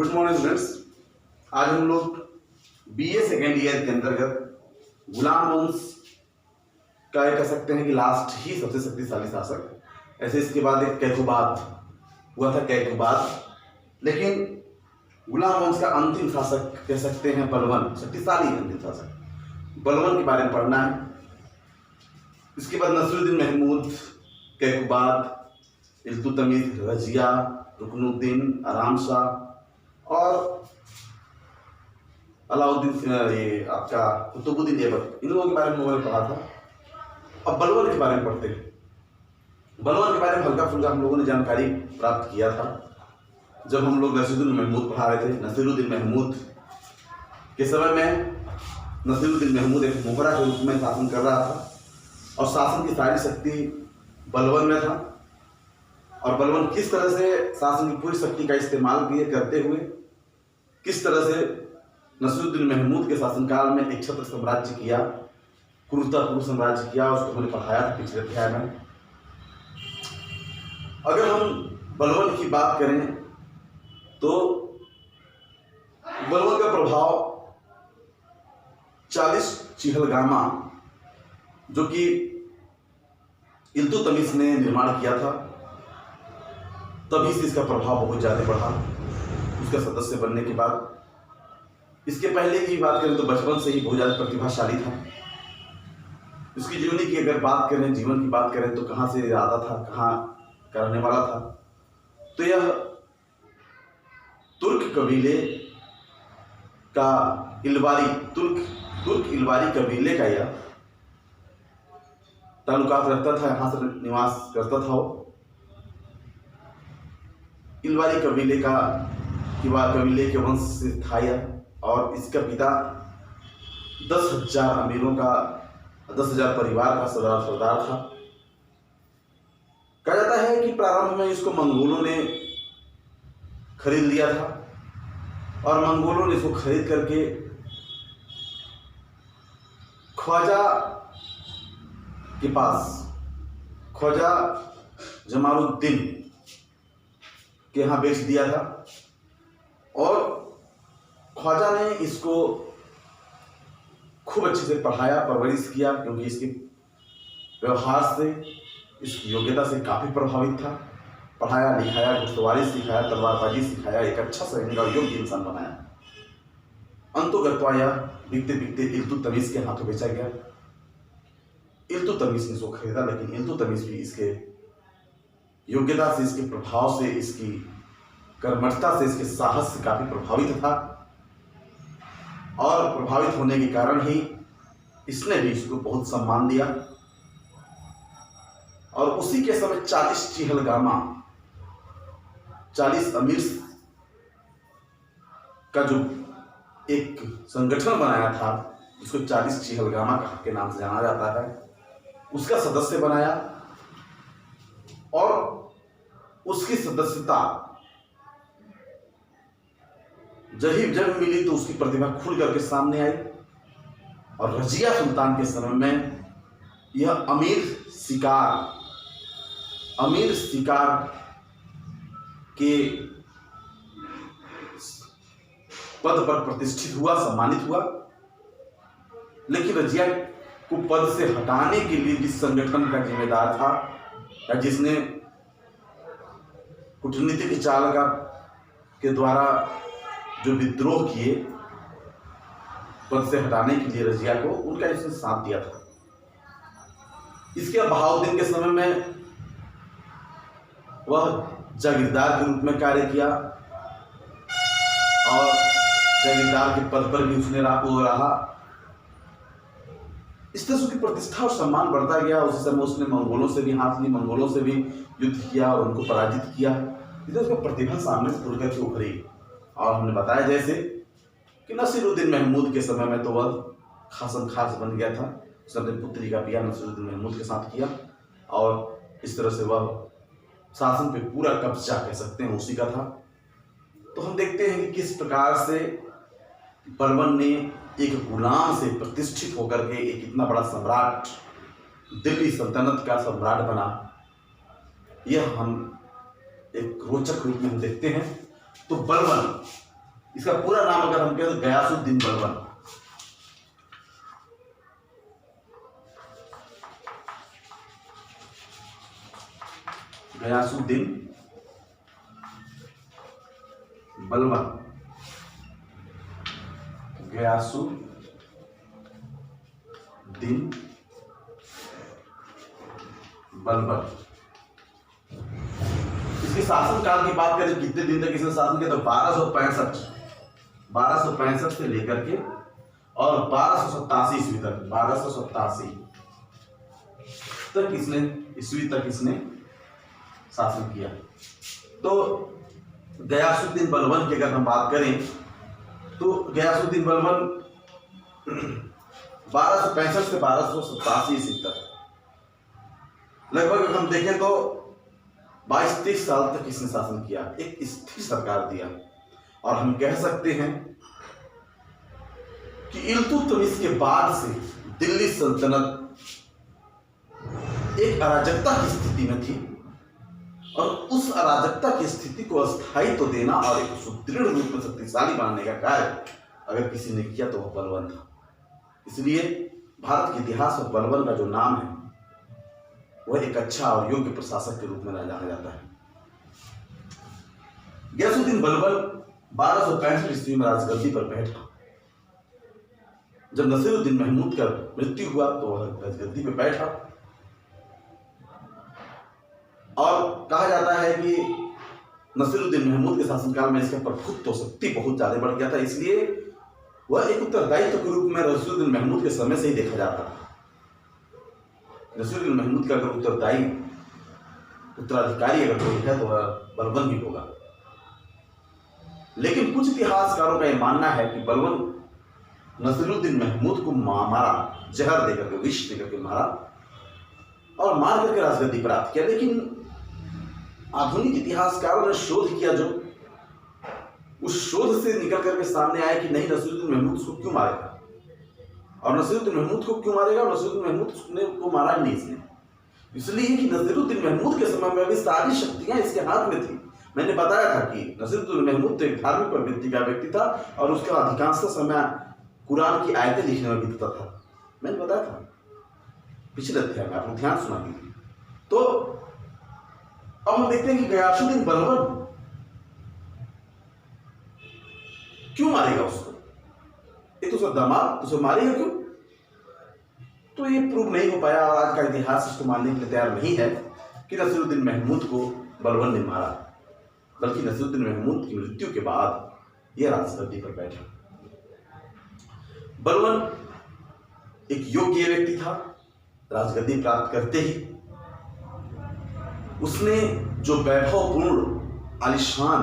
Good morning friends. आज हम लोग बीए सेकेंड ईयर के अंतर्गत गुलाम वंश का कह सकते हैं कि लास्ट ही सबसे शक्तिशाली शासक, ऐसे इसके बाद एक कैकुबाद हुआ था कैकुबाद, लेकिन गुलाम वंश का अंतिम शासक कह सकते हैं बलवन, शक्तिशाली अंतिम शासक बलवन के बारे में पढ़ना है। इसके बाद नसीरुद्दीन महमूद, कैकुबाद, इल्तुतमिश, रजिया, रुकनुद्दीन, आराम शाह और अलाउद्दीन, ये आपका कुतुबुद्दीन ऐबक, इन लोगों के बारे में मैंने पढ़ा था। अब बलवन के बारे में पढ़ते हैं। बलवन के बारे में हल्का फुल्का हम लोगों ने जानकारी प्राप्त किया था जब हम लोग नसीरुद्दीन महमूद पढ़ा रहे थे। नसीरुद्दीन महमूद के समय में नसीरुद्दीन महमूद एक मोहरा के रूप में शासन कर रहा था और शासन की सारी शक्ति बलवन में था। और बलवन किस तरह से शासन की पूरी शक्ति का इस्तेमाल करते हुए किस तरह से नसीरुद्दीन महमूद के शासनकाल में एक छत्र साम्राज्य किया, क्रूरतापूर्ण साम्राज्य किया, उसको हमने पढ़ाया था पिछले अध्याय में। अगर हम बलवन की बात करें तो बलवन का प्रभाव 40 चिहलगामा, जो कि इल्तुतमिश ने निर्माण किया था, तभी से इसका प्रभाव बहुत ज़्यादा बढ़ा उसका सदस्य बनने के बाद। इसके पहले की बात करें तो बचपन से ही बहुत ज़्यादा प्रतिभाशाली था। उसकी जीवनी की अगर बात करें, जीवन की बात करें तो कहाँ से आता था, कहाँ का रहने वाला था, तो यह तुर्क कबीले का तुर्क इलवारी कबीले का यह ताल्लुकात रखता था, यहाँ से निवास करता था। वो इलवारी कबीले के वंश से था यह, और इसका पिता 10,000 अमीरों का 10,000 परिवार का सरदार था। कहा जाता है कि प्रारंभ में इसको मंगोलों ने खरीद लिया था और मंगोलों ने इसको खरीद करके ख्वाजा के पास, ख्वाजा जमालुद्दीन के यहाँ बेच दिया था। और ख्वाजा ने इसको खूब अच्छे से पढ़ाया, परवरिश किया, क्योंकि इसके व्यवहार से, इसकी योग्यता से काफ़ी प्रभावित था। पढ़ाया लिखाया, घुड़सवारी सिखाया, तलवारबाजी सिखाया, एक अच्छा सैनिक और योग्य इंसान बनाया। अंतोगत्वा यह बिकते बिकते इल्तुतमिश के हाथों बेचा गया। इल्तुतमिश ने इसको खरीदा, लेकिन इल्तुतमिश भी इसके योग्यता से, इसके प्रभाव से, इसकी कर्मठता से, इसके साहस से काफ़ी प्रभावित था। और प्रभावित होने के कारण ही इसने भी इसको बहुत सम्मान दिया। और उसी के समय 40 चिहलगामा, 40 अमीर का जो एक संगठन बनाया था, जिसको 40 चिहलगामा के नाम से जाना जाता है, उसका सदस्य बनाया। और उसकी सदस्यता जब मिली तो उसकी प्रतिभा खुल करके सामने आई। और रजिया सुल्तान के समय में यह अमीर शिकार के पद पर प्रतिष्ठित हुआ, सम्मानित हुआ। लेकिन रजिया को पद से हटाने के लिए जिस संगठन का जिम्मेदार था, या जिसने कूटनीतिक चाल के द्वारा जो विद्रोह किए पद से हटाने के लिए रजिया को, उनका इसने साथ दिया था। इसके बहाउद्दीन के समय में वह जागीरदार के रूप में कार्य किया और जागीरदार के पद पर भी उसने रहा। इस तरह उसकी प्रतिष्ठा और सम्मान बढ़ता गया। उसी समय उसने मंगोलों से भी हाथ ली, मंगोलों से भी युद्ध किया और उनको पराजित किया। इसलिए उसका प्रतिभा सामने से खुल करके उभरी। और हमने बताया जैसे कि नसीरुद्दीन महमूद के समय में तो वह खास बन गया था। उसने अपनी पुत्री का ब्याह नसीरुद्दीन महमूद के साथ किया और इस तरह से वह शासन पे पूरा कब्जा कह सकते हैं उसी का था। तो हम देखते हैं कि किस प्रकार से बलवन ने एक गुलाम से प्रतिष्ठित होकर के एक इतना बड़ा सम्राट, दिल्ली सल्तनत का सम्राट बना। यह हम एक रोचक रूप में देखते हैं। तो बलवन इसका पूरा नाम अगर हम कहें तो गयासुद्दीन बलबन। गयासुद्दीन बलबन, गयासुद्दीन बलबन। इसके शासनकाल की बात करें, कितने दिन तक इसने शासन किया, तो 1265 से लेकर के और 1287 ईस्वी तक, 1287 तक इसने शासन किया। तो गयासुद्दीन बलबन की अगर हम बात करें तो गयासुद्दीन बलबन 1265 से 1287 ईस्वी तक लगभग हम देखें तो 22-23 साल तक इसने शासन किया, एक स्थिर सरकार दिया। और हम कह सकते हैं कि इल्तुतमिश के बाद से दिल्ली सल्तनत एक अराजकता की स्थिति में थी, और उस अराजकता की स्थिति को अस्थायित्व देना और एक सुदृढ़ रूप में शक्तिशाली बनाने का कार्य अगर किसी ने किया तो वह बलबन था। इसलिए भारत के इतिहास में बलबन का जो नाम है वह एक अच्छा और योग्य प्रशासक के रूप में जाना जाता है। गयासुद्दीन बलबन 1265 ईस्वी में राजगद्दी पर बैठा। जब नसीरुद्दीन महमूद का मृत्यु हुआ तो वह राजगद्दी पर बैठा, और कहा जाता है कि नसीरुद्दीन महमूद के शासनकाल में इसका प्रभुत्व शक्ति बहुत ज्यादा बढ़ गया था, इसलिए वह एक उत्तरदायित्व के रूप में नसीरुद्दीन महमूद के समय से ही देखा जाता था। नसीरुद्दीन महमूद का अगर उत्तराधिकारी अगर कोई है तो वह बलबन ही होगा। लेकिन कुछ इतिहासकारों का यह मानना है कि बलबन नसीरुद्दीन महमूद को मारा, जहर देकर के, विष देकर के मारा और मार करके राजगद्दी प्राप्त किया। लेकिन आधुनिक इतिहासकारों ने शोध किया, जो उस शोध से निकल करके सामने आया कि नहीं, नसीरुद्दीन महमूद को क्यों मारेगा, और नसीरुद्दीन महमूद को क्यों मारेगा, नसीरुद्दीन महमूद ने को मारा नहीं इसने, इसलिए कि नसीरुद्दीन महमूद के समय में भी सारी शक्तियां इसके हाथ में थी। मैंने बताया था कि नसीरुद्दीन महमूद तो एक धार्मिक प्रवृत्ति का व्यक्ति था और उसका अधिकांश समय कुरान की आयतें लिखने में बीतता था। मैंने बताया था पिछले अध्याय में, आपको ध्यान सुना दीजिए। तो अब हम देखते हैं कि गयासुद्दीन बलबन क्यों मारेगा उसको, एक तो उसका दामाद, उसे मारेगा क्यों, तो ये प्रूव नहीं हो पाया। और आज का इतिहास इसको मानने के लिए तैयार नहीं है कि नसीरुद्दीन महमूद को बलबन ने मारा, बल्कि नसीरुद्दीन महमूद की मृत्यु के बाद यह राजगद्दी पर बैठा। बलबन एक योग्य व्यक्ति था। राजगद्दी प्राप्त करते ही उसने जो वैभवपूर्ण, आलिशान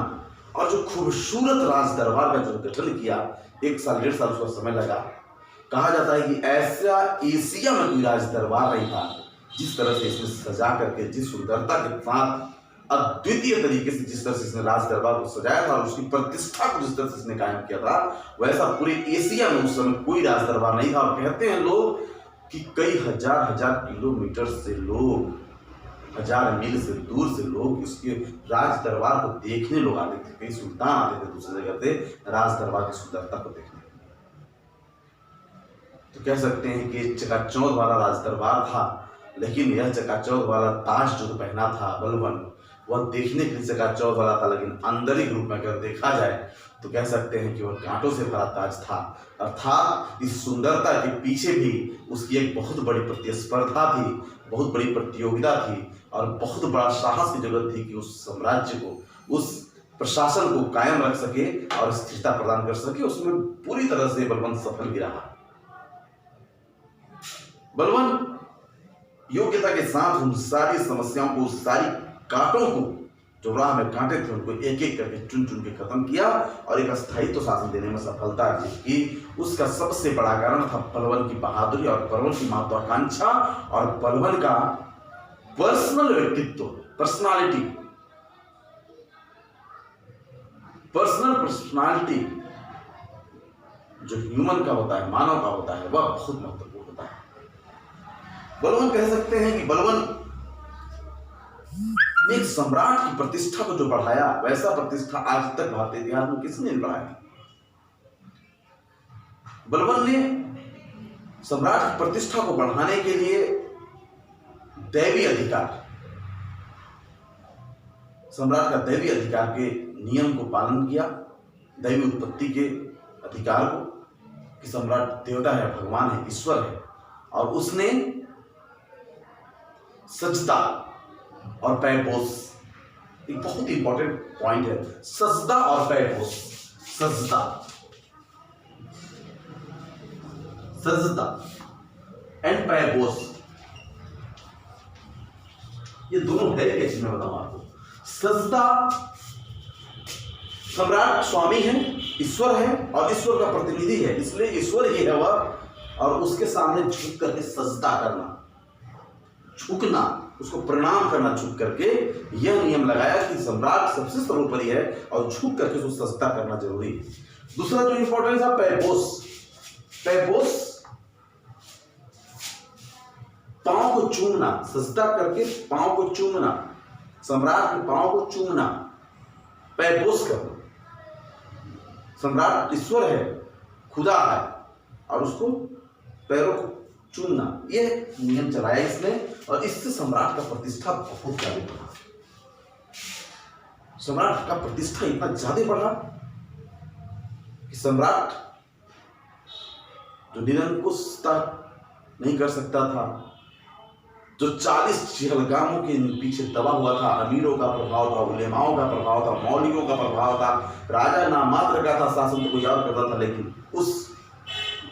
और जो खूबसूरत राज दरबार का जो गठन किया, 1 साल 1.5 साल उसका समय लगा। कहा जाता है कि ऐसा एशिया में कोई राज दरबार नहीं था जिस तरह से इसने सजा करके, जिस सुंदरता के साथ, अद्वितीय तरीके से जिस तरह से इसने राज दरबार को सजाया था और उसकी प्रतिष्ठा को जिस तरह से इसने कायम किया था, वैसा पूरे एशिया में उस समय कोई राज दरबार नहीं था। और कहते हैं लोग कि कई हजार किलोमीटर से लोग, 1000 मील से दूर से लोग इसके राज दरबार को देखने लोग आते थे। कई सुल्तान आते थे दूसरी जगह से राज दरबार की सुंदरता को देखने। तो कह सकते हैं कि चकाचौंध वाला राज दरबार था, लेकिन यह चकाचौंध वाला ताज जो पहना था बलबन, वह देखने के लिए चकाचौंध वाला था, लेकिन आंतरिक रूप में अगर देखा जाए तो कह सकते हैं कि वह कांटों से भरा ताज था। अर्थात इस सुंदरता के पीछे भी उसकी एक बहुत बड़ी प्रतिस्पर्धा थी, बहुत बड़ी प्रतियोगिता थी और बहुत बड़ा साहस की जरूरत थी कि उस साम्राज्य को, उस प्रशासन को कायम रख सके और स्थिरता प्रदान कर सके। उसमें पूरी तरह से बलबन सफल भी रहा। बलबन योग्यता के साथ उन सारी समस्याओं को, सारी कांटों को, जो राह में कांटे थे, उनको एक एक करके चुन चुन के खत्म किया और एक स्थायित्व शासन देने में सफलता अर्जित की। उसका सबसे बड़ा कारण था बलबन की बहादुरी और बलबन की महत्वाकांक्षा और बलबन का पर्सनल व्यक्तित्व, पर्सनालिटी जो ह्यूमन का होता है, मानव का होता है, वह बहुत महत्वपूर्ण होता है। बलबन कह सकते हैं कि बलबन एक सम्राट की प्रतिष्ठा को जो बढ़ाया, वैसा प्रतिष्ठा आज तक भारतीय इतिहास में किसने नहीं बढ़ाया। बलबन ने सम्राट की प्रतिष्ठा को बढ़ाने के लिए दैवी अधिकार, सम्राट का दैवी अधिकार के नियम को पालन किया, दैवी उत्पत्ति के अधिकार को, कि सम्राट देवता है, भगवान है, ईश्वर है, और उसने सजदा और पैपोस, एक बहुत इंपॉर्टेंट पॉइंट है, सजदा और पैपोस, सजदा एंड पैपोस, ये दोनों है कैसे, मैं बताऊं आपको। सजदा, सम्राट स्वामी है, ईश्वर है और ईश्वर का प्रतिनिधि है, इसलिए ईश्वर ही है वह, और उसके सामने झुक करके सजदा करना, झुकना, उसको प्रणाम करना, झुक करके, यह नियम लगाया कि सम्राट सबसे सर्वोपरि है और झुक करके उसको सजदा करना जरूरी है। दूसरा जो इंपॉर्टेंस है पैपोस, पैपोस पांव को चूमना, सजदा करके पांव को चूमना, सम्राट के पांव को चूमना, पैपोस करना। सम्राट ईश्वर है, खुदा है, और उसको पैरों को चूमना, यह नियम चलाया इसने, और इससे सम्राट का प्रतिष्ठा बहुत ज्यादा बढ़ा। सम्राट का प्रतिष्ठा इतना ज्यादा बढ़ा कि सम्राट जो निरंकुशता नहीं कर सकता था, जो 40 चहलगामों के पीछे दबा हुआ था, अमीरों का प्रभाव था, उलेमाओं का प्रभाव था, मौलवियों का प्रभाव था, राजा नाम मात्र का था, शासन तो कोई और करता था, लेकिन उस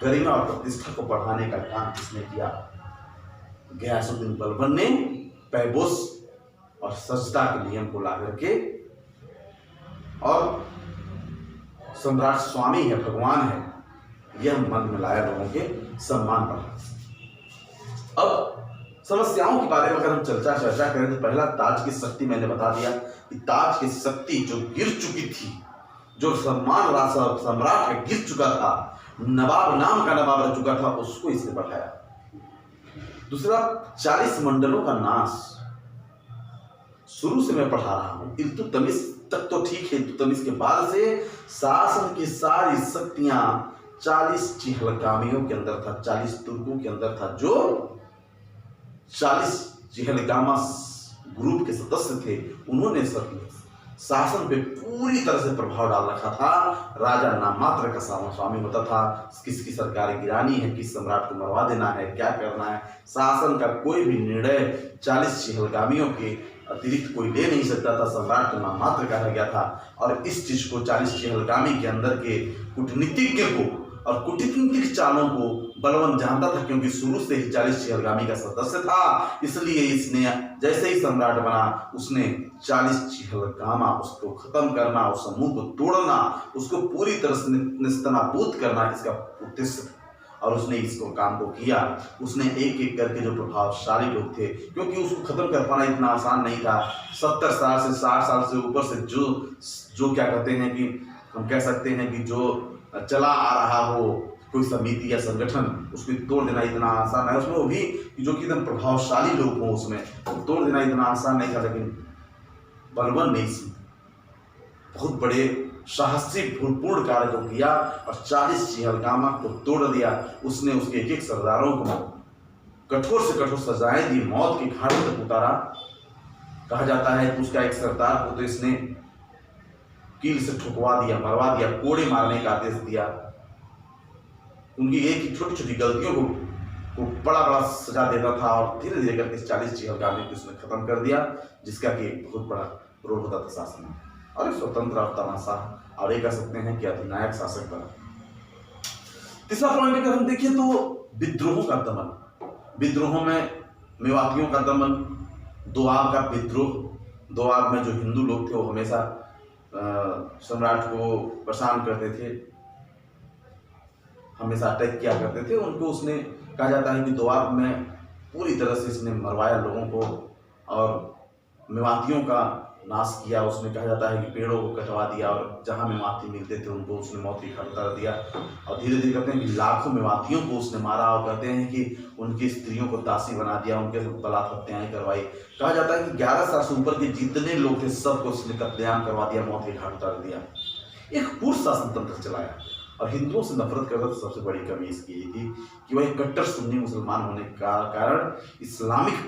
गरिमा और प्रतिष्ठा को बढ़ाने का काम किसने किया? गयासुद्दीन बलबन ने पैबोस और सजदा के नियम को ला करके, और सम्राट स्वामी है, भगवान है, यह मन में लाया, लोगों के सम्मान बढ़ा। अब समस्याओं के बारे में अगर हम चर्चा करें तो पहला, ताज की शक्ति, मैंने बता दिया कि ताज की शक्ति जो गिर चुकी थी, जो सम्मान राशा सम्राट का गिर चुका था, नवाब नाम का नवाब रह चुका था, उसको इसने बढ़ाया। दूसरा, 40 मंडलों का नाश, शुरू से मैं पढ़ा रहा हूं, इल्तुतमिश तक तो ठीक है, इल्तुतमिश के बाद से शासन की सारी शक्तियां 40 चहलगामियों के अंदर था, 40 तुर्कों के अंदर था, जो 40 चहलगामा ग्रुप के सदस्य थे, उन्होंने सब शासन पे पूरी तरह से प्रभाव डाल रखा था। राजा नाम मात्र का स्वामी होता था, किसकी सरकार गिरानी है, किस सम्राट को मरवा देना है, क्या करना है, शासन का कोई भी निर्णय 40 चहलगामियों के अतिरिक्त कोई ले नहीं सकता था, सम्राट का नाम मात्र का रह गया था। और इस चीज को 40 चहलगामी के अंदर के कूटनीतिज्ञ को और कूटनीतिक चालों को बलबन जानता था, क्योंकि शुरू से ही 40 चहलगामी का सदस्य था, इसलिए इसने जैसे ही सम्राट बना, उसने 40 चहलगामा, उसको खत्म करना, उस समूह को तोड़ना, उसको पूरी तरह से निस्तनाबूद करना, इसका उद्देश्य था। और उसने इसको काम को किया। उसने एक एक करके जो प्रभावशाली लोग थे, क्योंकि उसको खत्म कर पाना इतना आसान नहीं था, 70 साल से 60 साल से ऊपर से जो क्या कहते हैं कि हम कह सकते हैं कि जो चला आ रहा हो कोई समिति या संगठन, उसको तोड़ देना इतना आसान है। उसमें वो भी जो कि एकदम प्रभावशाली लोग हों, उसमें तोड़ देना इतना आसान नहीं था। लेकिन बलबन ने इस बहुत बड़े साहसी भूतपूर्ण कार्य को किया और 40 चहलगामा को तोड़ दिया। उसने उसके एक एक सरदारों को कठोर से कठोर सजाएं दी, मौत के घाट तक उतारा। कहा जाता है कि उसका एक सरदार को तो इसने कील से ठुकवा दिया, मरवा दिया, कोड़े मारने का आदेश दिया। उनकी एक ही छोटी छोटी गलतियों को बड़ा बड़ा सजा देता था और धीरे धीरे करके 40 चहलगामी को उसने खत्म कर दिया, जिसका कि एक बहुत बड़ा रोल होता था शासन में। और एक स्वतंत्र और तमाशा और ये कह सकते हैं कि अधिनायक शासक बना। तीसरा पॉइंट अगर हम देखिए तो विद्रोहों का दमन। विद्रोहों में मेवातियों का दमन, दोआब का विद्रोह। दोआब में जो हिंदू लोग थे वो हमेशा सम्राट को परेशान करते थे, हमेशा अटैक किया करते थे उनको। उसने कहा जाता है कि दोआब में पूरी तरह से इसने मरवाया लोगों को और मेवातियों का नाश किया। उसने कहा जाता है कि पेड़ों को कटवा दिया और जहाँ मेवाती मिलते थे उनको उसने मौत की घाट उतार दिया। और धीरे धीरे कहते हैं कि लाखों मेवातियों को उसने मारा और कहते हैं कि उनकी स्त्रियों को दासी बना दिया, उनके बलात् हत्याएं करवाई। कहा जाता है कि 11 साल से ऊपर के जितने लोग थे सबको उसने कत्लेआम करवा दिया, मौत की घाट उतार दिया। एक पूर्ण शासन तंत्र चलाया और हिंदुओं से नफरत करता था। सबसे बड़ी कमी इसकी ये थी कि वह एक कट्टर सुन्नी मुसलमान होने का कारण, इस्लामिक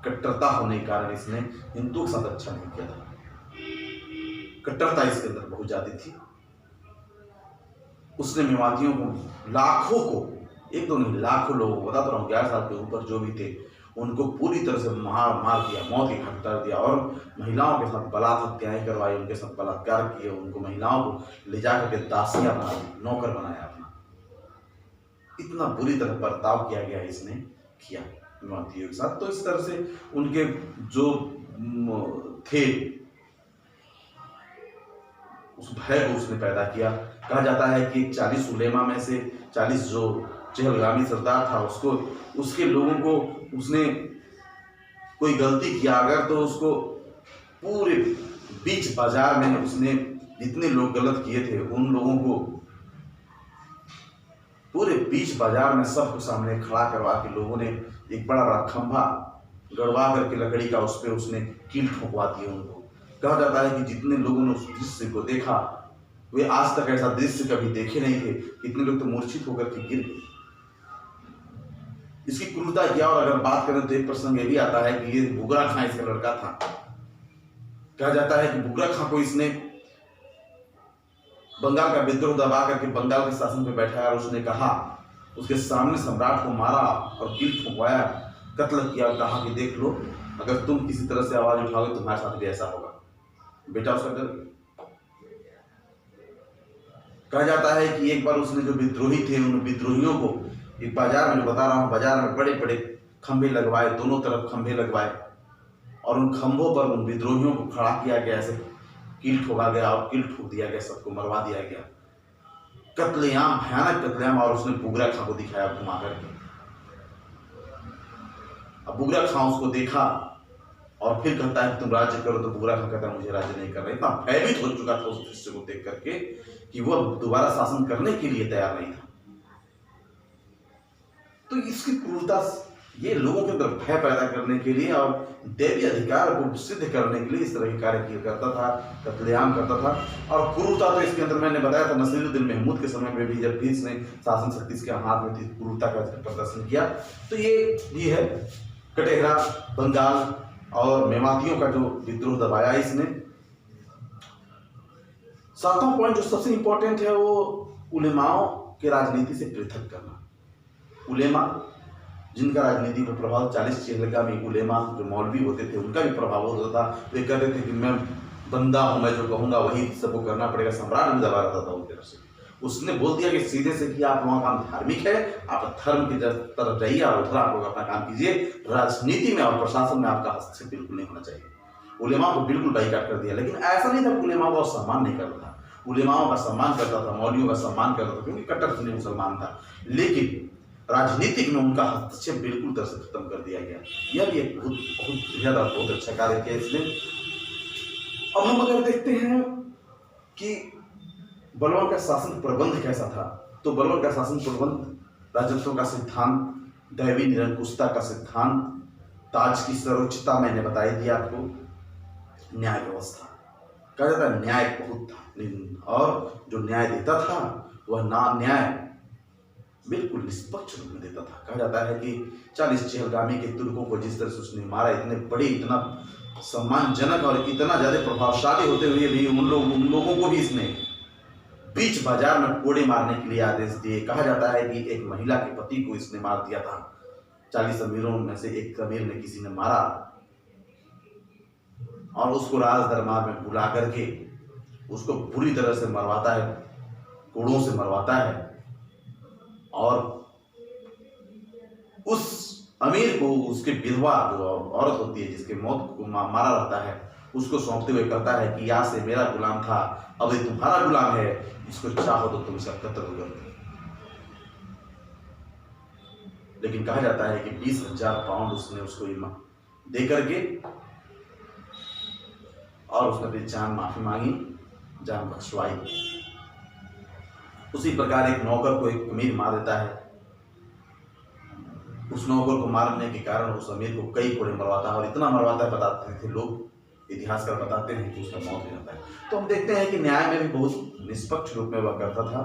कट्टरता होने के कारण इसने हिंदुओं के साथ अच्छा नहीं किया था। कट्टरता इसके अंदर बहुत ज्यादा थी। उसने मेवातियों को, लाखों को, एक दो नहीं लाखों लोगों को, बता तो रहा हूँ 11 साल के ऊपर जो भी थे उनको पूरी तरह से मार दिया, मौत के घाट उतार दिया। और महिलाओं के साथ बलात्कार हत्याएं करवाई, उनके साथ बलात्कार किए, उनको महिलाओं को ले जाकर के दासियां बना दी, नौकर बनाया अपना। इतना बुरी तरह बर्ताव किया गया इसने किया मेवातियों के साथ। तो इस तरह से उनके जो थे उस भय को उसने पैदा किया। कहा जाता है कि 40 उलेमा में से 40 जो चहलगामी सरदार था उसको, उसके लोगों को उसने कोई गलती किया अगर तो उसको पूरे बीच बाजार में उसने जितने लोग गलत किए थे उन लोगों को पूरे बीच बाजार में सबको सामने खड़ा करवा के लोगों ने एक बड़ा बड़ा खंभा गड़वा करके लकड़ी का उस पर उसने कील ठोकवा दिए उनको। कहा जाता है कि जितने लोगों ने उस दृश्य को देखा वे आज तक ऐसा दृश्य कभी देखे नहीं थे। कितने लोग तो मूर्छित होकर के गिर गए। इसकी क्रूरता क्या, और अगर बात करें तो एक प्रसंग ये भी आता है कि ये बुगरा खां इसका लड़का था। कहा जाता है कि बुगरा खां को इसने बंगाल का विद्रोह दबा करके बंगाल के शासन पे बैठाया और उसने कहा, उसके सामने सम्राट को मारा और कील ठोकवाया, कत्ल किया और कहा कि देख लो अगर तुम किसी तरह से आवाज उठाओगे तुम्हारे साथ भी ऐसा होगा। बेटा उसका डर गया। कहा जाता है कि एक बार उसने जो विद्रोही थे उन विद्रोहियों को एक बाजार में, जो बता रहा हूँ, बाजार में बड़े बड़े खंभे लगवाए, दोनों तरफ खंभे लगवाए और उन खंभों पर उन विद्रोहियों को खड़ा किया गया, ऐसे कील ठोका गया और कील ठोक दिया गया, सबको मरवा दिया गया। कत्लेआम, भयानक कत्लेआम। और उसने बुगरा खां को दिखाया घुमा करके। अब बुगरा खां उसको देखा और फिर कहता है कि तुम राज्य करो, तो बुगरा खां कहता है मुझे राज्य नहीं करना। इतना भयभीत हो चुका था उस दृश्य को देख करके कि वह दोबारा शासन करने के लिए तैयार नहीं था। तो इसकी क्रूरता, ये लोगों के अंदर भय पैदा करने के लिए और दैवीय अधिकार को सिद्ध करने के लिए इस तरह के कार्य किया करता था, कत्लेआम करता था। और क्रूरता तो इसके अंदर मैंने बताया था नसीरुद्दीन महमूद के समय में भी, जब भी इसने शासन शक्ति इसके हाथ में थी, क्रूरता का प्रदर्शन किया। तो ये भी है कटेहरा, बंगाल और मेवातियों का जो विद्रोह दबाया इसने। सातवां पॉइंट जो सबसे इंपॉर्टेंट है वो उलेमाओं के राजनीति से पृथक करना। उलेमा जिनका राजनीति पर प्रभाव, 40 चहलगामी उलेमा जो मौलवी होते थे उनका भी प्रभाव होता था। वे कहते थे कि मैं बंदा हूं, मैं जो कहूंगा वही सबको करना पड़ेगा। सम्राट भी दबा रहता था उनकी तरफ से। उसने बोल दिया कि सीधे से कि आप वहां काम धार्मिक है, आप धर्म की तरफ जाइए और उधर आप लोग अपना काम कीजिए। राजनीति में और प्रशासन में आपका हस्तक्षेप बिल्कुल नहीं होना चाहिए। उलेमा को बिल्कुल बाइकाट कर दिया। लेकिन ऐसा नहीं था कि उलेमाओं का सम्मान नहीं करता था, उलेमाओं का सम्मान करता था, मौलवियों का सम्मान करता था, क्योंकि कट्टर सुन्नी मुसलमान था। लेकिन राजनीतिक में उनका हस्तक्षेप बिल्कुल तरह से खत्म कर दिया गया। यह भी एक बहुत ज्यादा बहुत अच्छा कार्य किया इसने। अब हम अगर देखते हैं कि बलवान का शासन प्रबंध कैसा था, तो बलवान का शासन प्रबंध राजत्व का सिद्धांत, दैवी निरंकुशता का सिद्धांत, ताज की सर्वोच्चता मैंने बताई दी आपको, न्याय व्यवस्था। कहा जाता है न्याय बहुत था और जो न्याय देता था वह न्याय बिल्कुल निष्पक्ष रूप में देता था। कहा जाता है कि 40 चहलगामी के तुर्कों को जिस तरह से उसने मारा, इतने बड़े, इतना सम्मानजनक और इतना ज्यादा प्रभावशाली होते हुए भी उन लोगों को भी इसने बीच बाजार में कोड़े मारने के लिए आदेश दिए। कहा जाता है कि एक महिला के पति को इसने मार दिया था। 40 अमीरों में से एक अमीर ने किसी ने मारा और उसको राज दरबार में बुला करके उसको बुरी तरह से मरवाता है, कोड़ों से मरवाता है। और उस अमीर को उसके विधवा जो औरत होती है जिसके मौत को मारा रहता है, उसको सौंपते हुए कहता है कि यहाँ से मेरा गुलाम था, अब ये तुम्हारा गुलाम है, इसको चाहो तो तुम इसका कत्ल कर दो। लेकिन कहा जाता है कि 20,000 पाउंड उसने उसको दे करके और उसने अपनी जान माफी मांगी, जान बख्शवाई। उसी प्रकार एक नौकर को एक अमीर मार देता है। उस नौकर को मारने के कारण उस अमीर को कई कोड़े मरवाता है और इतना मरवाता है, बताते थे लोग, इतिहासकार बताते हैं कि उसका मौत हो जाता है। तो हम देखते हैं कि न्याय में भी बहुत निष्पक्ष रूप में वह करता था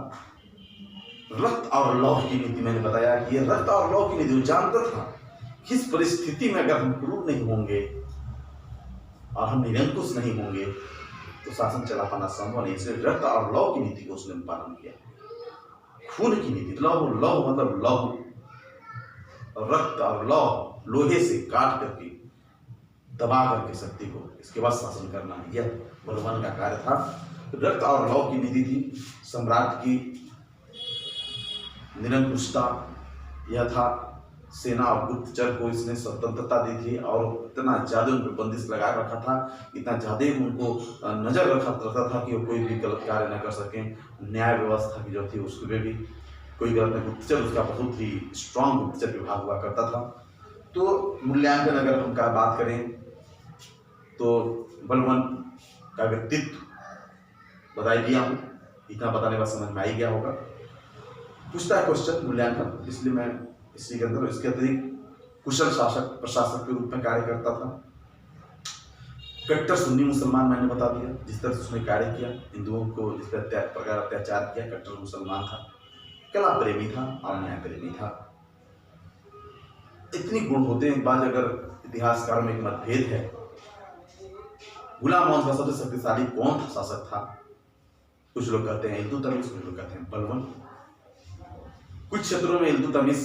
रक्त और लौह की नीति, मैंने बताया कि ये रक्त और लौह की नीति, वो जानता था किस परिस्थिति में अगर हम क्रूर नहीं होंगे और हम निरंकुश नहीं होंगे तो शासन चला पाना संभव नहीं। इसलिए रक्त और लौह की नीति को उसने पालन किया। खून की नीति, लौह, लौह मतलब लौह, रक्त और लौह, लोहे से काट करके दबा करके शक्ति को इसके बाद शासन करना, यह बलवान का कार्य था। रक्त और लौह की नीति थी। सम्राट की निरंकुशता यह था। सेना और गुप्तचर को इसने स्वतंत्रता दी थी और इतना ज्यादा उन पर बंदिश लगा रखा था, इतना ज्यादा उनको नजर रखा था कि वो कोई भी गलत कार्य न कर सकें। न्याय व्यवस्था की जो थी उसमें भी कोई गलत नहीं। गुप्तचर उसका बहुत ही स्ट्रांग गुप्तचर विभाग हुआ करता था। तो मूल्यांकन अगर हम का बात करें तो बलवान का व्यक्तित्व बता दिया हूँ, इतना बताने के बाद समझ में आ ही गया होगा। पूछता है क्वेश्चन मूल्यांकन, इसलिए मैं इसी के अंदर इसके अतिरिक्त कुशल शासक प्रशासक के रूप में कार्य करता था। कट्टर सुन्नी मुसलमान मैंने बता दिया, जिस तरह से उसने कार्य किया, हिंदुओं को जिस प्रकार अत्याचार किया, कट्टर मुसलमान था, कला प्रेमी था और न्याय प्रेमी था। इतनी गुण होते हैं। बाद अगर इतिहासकारों में एक मतभेद है, गुलाम वंश का सबसे शक्तिशाली कौन था शासक था? कुछ लोग कहते हैं इल्तुतमिश, कुछ लोग कहते हैं बलबन। कुछ क्षेत्रों में इल्तुतमिश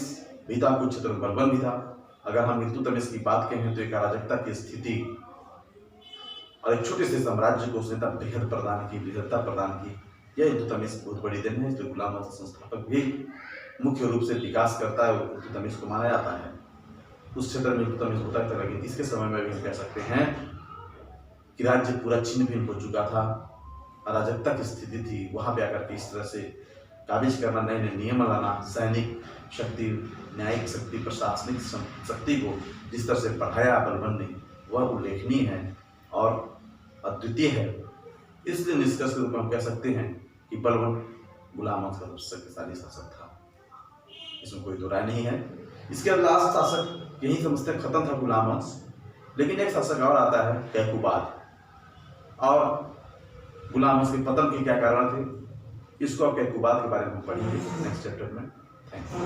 भी था, कुछ क्षेत्रों में बलबन भी था। अगर हम इल्तुतमिश की बात कहें तो एक अराजकता की स्थिति और एक छोटे से साम्राज्य को उसने तब बृहद प्रदान की, बृहदता प्रदान की। यह इल्तुतमिश बहुत बड़ी देन है। इसलिए गुलाम वंश संस्थापक भी मुख्य रूप से विकास करता है, इल्तुतमिश को माना जाता है। उस क्षेत्र में इल्तुतमिश होता है। लेकिन इसके समय में भी हम कह सकते हैं कि राज्य पूरा छिन्न भिन्न हो चुका था, अराजकता की स्थिति थी। वहां पे आकर के इस तरह से काबिज करना, नए नए नियम लाना, सैनिक शक्ति, न्यायिक शक्ति, प्रशासनिक शक्ति को जिस तरह से बढ़ाया बलबन ने, वह उल्लेखनीय है और अद्वितीय है। इसलिए निष्कर्ष के रूप में हम कह सकते हैं कि बलबन गुलाम वंश का सबसे शक्तिशाली शासक था, इसमें कोई दो राय नहीं है। इसके लास्ट शासक यही समझते खत्म था गुलाम वंश। लेकिन एक शासक और आता है कैकुबाद, और गुलाम वंश के पतन के क्या कारण थे, इसको अब कैकुबाद के बारे में पढ़ेंगे नेक्स्ट चैप्टर में। Thank you.